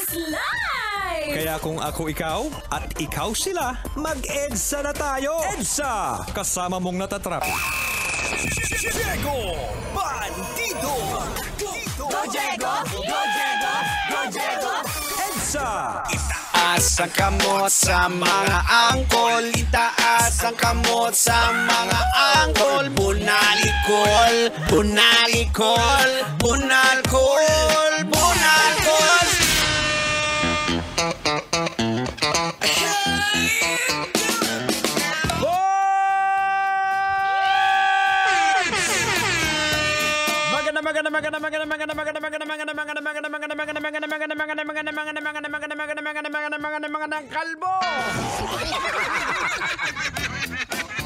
Live! Kaya kung ako ikaw at ikaw sila, mag-EDSA na tayo! EDSA! Kasama mong natatrap. Diego Bandido! Go Diego! Go Diego! Go Diego! EDSA! Itaas ang kamot sa mga angkol. Itaas ang kamot sa mga angkol. Bunalikol, bunalikol, bunalkol, bunalkol. Kalbo!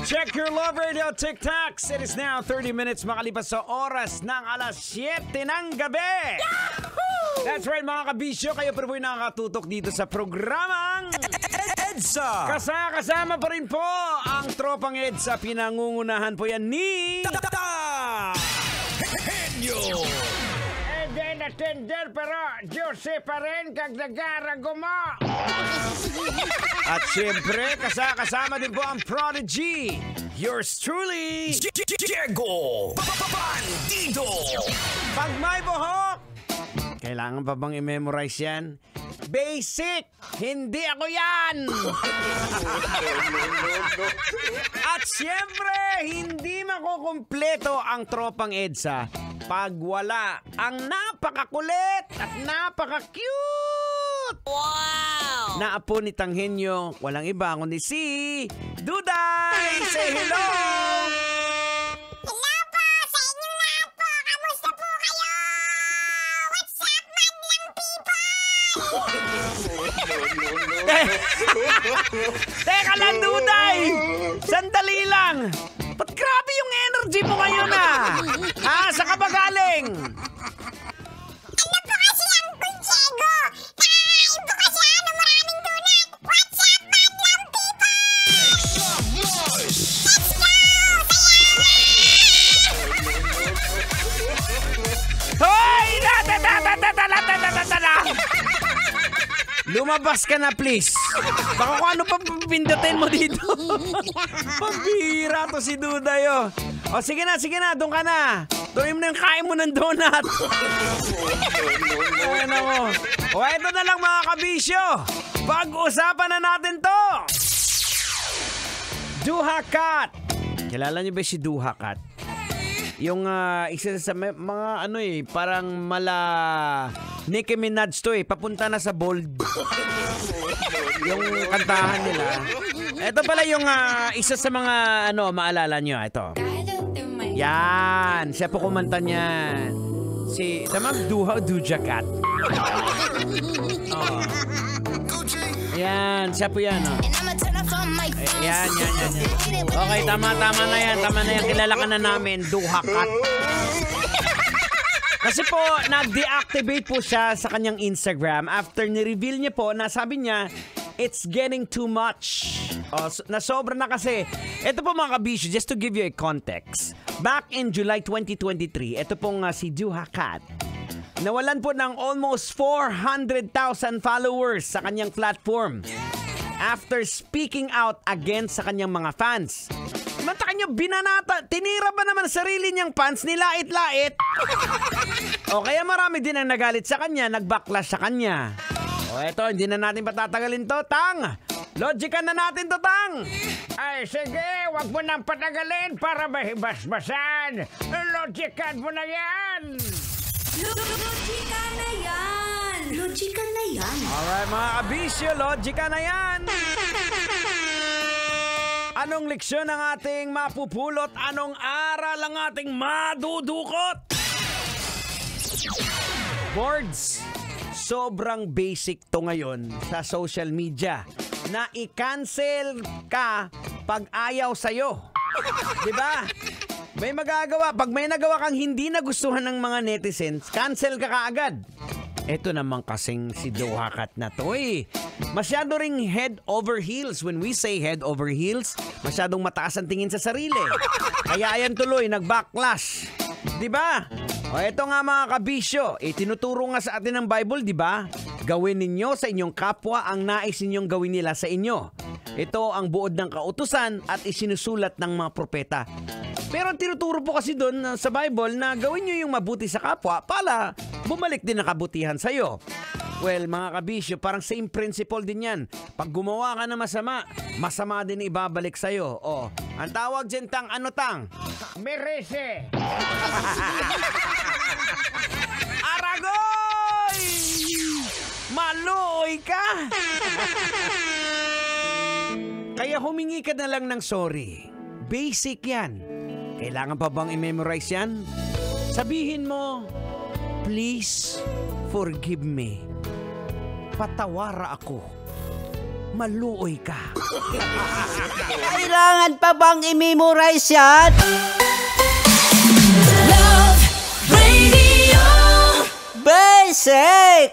Check your Love Radio TikToks. It is now 30 minutes makalipas sa oras ng alas 7 ng gabi. Yahoo! That's right mga kabisyo, kayo pa po yung nakakatutok dito sa programang EDSA! Kasama pa rin po ang tropang EDSA. Pinangungunahan po yan ni Henyo! Tender pero Jose pa rin kag nagarago mo. At syempre kasama din po ang Prodigy. Yours truly, Diego Bandido! Pag may buhok, kailangan pa bang i-memorize yan? Basic! Hindi ako yan! At syempre, hindi makukumpleto ang tropang EDSA pag wala ang napakakulit at napaka-cute! Wow! Na apo ni Tanghenyo, walang iba kundi si Duday! Say hello! Hello po sa inyo lahat po. Kamusta po kayo? What's up, madlang people? Teka lang, Duday! Sandali lang! Ba't grabe yung energy mo ngayon Sa ka ba galing? Ano po kasi, Uncle Diego? Kakain po kasi ng maraming donut. What's up, madlang people? Let's go! Hoy! Lumabas ka na, please. Baka kung ano pa pindutin mo dito. Pambira to si Duday, O, sige na, doon ka na. Tuloy mo na yung kain mo ng donut. Ano mo? O, ito na lang mga kabisyo. Pag-usapan na natin to. Doja Cat. Kilala niyo ba si Doja Cat? Yung isa sa mga parang Nicki Minaj to papunta na sa bold. Yung kantahan nila. Ito pala yung isa sa mga maalala nyo. Ito. Yan. Siya po kumanta niyan. Si Doja Cat. Oh. Yan. Siya po yan. Yan. Okay, tama na yan. Kilala ka na namin. Doja Cat. Kasi po, nag-deactivate po siya sa kanyang Instagram after ni-reveal niya po na sabi niya, it's getting too much. Nasobra na kasi. Ito po mga kabisyo, just to give you a context. Back in July 2023, ito pong si Doja Cat. Nawalan po ng almost 400,000 followers sa kanyang platform after speaking out against sa kanyang mga fans. Mantakan nyo, binanata, tinira ba naman sarili niyang fans, nilait-lait? O kaya marami din ang nagalit sa kanya, nag-backlash sa kanya. O eto, hindi na natin patatagalin to, Tang. Logican na natin to, Tang. Ay, sige, wag mo nang patagalin para mahibas-basan. Logican mo na yan. Logica na yan! Logica na yan! Alright, mga kabisyo, logica na yan. Anong leksyon ang ating mapupulot? Anong aral ang ating madudukot? Boards, sobrang basic to ngayon sa social media na i-cancel ka pag ayaw sa'yo. Diba? May magagawa. Pag may nagawa kang hindi nagustuhan ng mga netizens, cancel ka kaagad. Ito naman kasing si Doja Cat na to masyado ring head over heels. When we say head over heels, masyadong mataas ang tingin sa sarili. Kaya ayan tuloy, nag-backlash. Diba? O eto nga mga kabisyo, tinuturo nga sa atin ng Bible, diba? Gawin ninyo sa inyong kapwa ang nais ninyong gawin nila sa inyo. Ito ang buod ng kautusan at isinusulat ng mga propeta. Pero tinuturo po kasi doon sa Bible na gawin nyo yung mabuti sa kapwa para bumalik din ang kabutihan sa'yo. Well, mga kabisyo, parang same principle din yan. Pag gumawa ka na masama, masama din ibabalik sa'yo. O, ang tawag dyan tang ano tang? Merese! Aragoy! Maluoy ka! Kaya humingi ka na lang ng sorry. Basic yan. Kailangan pa bang i-memorize yan? Sabihin mo, please forgive me. Patawara ako. Maluoy ka. Kailangan pa bang i-memorize yan? Love Radio Basic!